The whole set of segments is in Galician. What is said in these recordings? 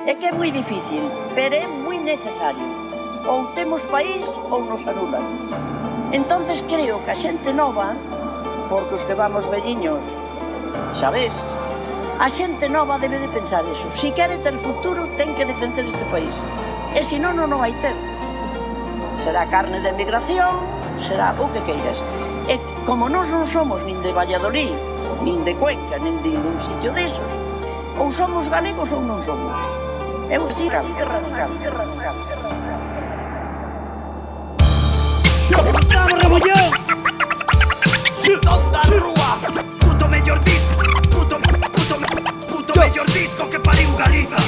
É que é moi difícil, pero é moi necesario. Ou temos país ou nos anulan. Entonces creo que a xente nova, porque os que vamos velliños, sabes, a xente nova debe de pensar eso. Si quere ter futuro, ten que defender este país. E se non, non vai ter. Será carne de emigración, será o que queiras. E como nós non somos nin de Valladolid, nin de Cuenca, nin de un sitio desos, ou somos galegos ou non somos. É un sí radical. ¡Vamos, Rebullón! ¡Tonta rúa! Puto mellor disco, puto mellor disco que pariu Galiza.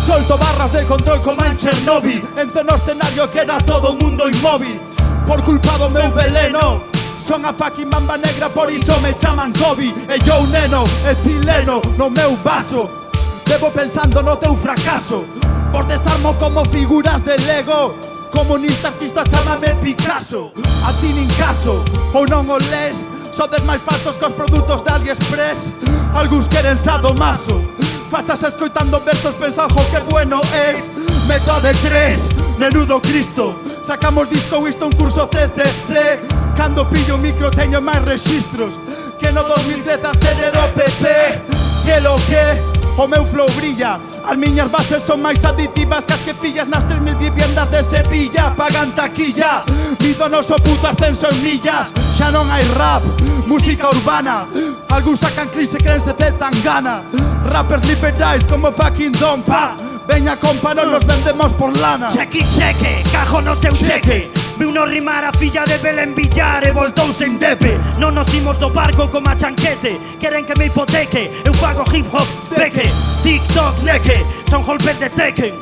Solto barras de control como en Chernobyl. Entre no escenario queda todo o mundo inmóvil. Por culpa do meu veleno, son a fucking mamba negra, por iso me chaman Kobe. E yo neno, e chileno no meu vaso. Debo pensando no teu fracaso. Por desarmo como figuras de Lego. Comunista artista chámame Picasso. A ti nin caso, ou non o les. Sodes máis falsos que os produtos de AliExpress. Algúns queren sadomaso. Fachas escoitando versos pensando que bueno es. Método de 3, menudo Cristo. Sacamos disco isto un curso CCC. Cando pillo micro teño máis registros que no 2013 a sede do PP. Que lo que? O meu flow brilla. As miñas bases son máis aditivas que as que pillas nas 3000 viviendas de Sevilla. Pagan taquilla, vido noso puto ascenso en millas. Xa non hai rap, música urbana. Algúns sacan crise, créense de Tangana. Rappers liberais como fucking Don Pa. Veña compa, non nos vendemos por lana. Cheque, cheque, cajo no seu cheque. Viu no rimar a filla de Belén Villar e voltouse en depe. Non nos imos do barco como a chanquete. Queren que me hipoteque, eu fago hip hop peque. TikTok neque, son golpes de Tekken.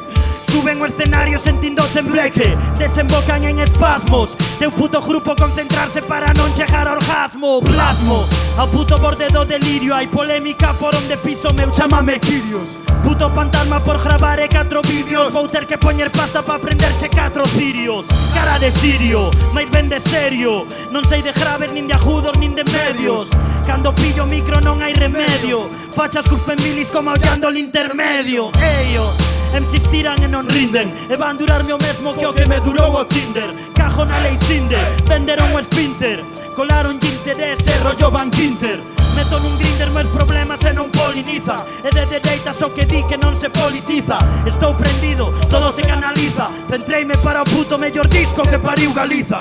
Suben o escenario sentindo tembleque. Desembocan en espasmos. Teu puto grupo concentrarse para non chegar ao orgasmo. Plasmo, ao puto borde do delirio. Hai polémica por onde piso meu. Chámame Kirios. Puto fantasma por gravar e 4 vídeos. Vou ter que poñer pasta pa aprenderche 4 cirios. Cara de sirio, máis ben de serio. Non sei de graves, nin de agudos, nin de medios. Cando pillo micro non hai remedio. Fachas cuspen bilis como aullando o intermedio. Eio, MCs tiran e non rinden. E van durarme o mesmo que o que me durou o Tinder. Cajo na lei Cinder, venderon o esfínter. Colaron interés e rollo Van Quinter. Meto nun grinder máis problemas e non poliniza. E de dereitas o que di que non se politiza. Estou prendido, todo se canaliza. Centreime para o puto mellor disco que pariu Galiza.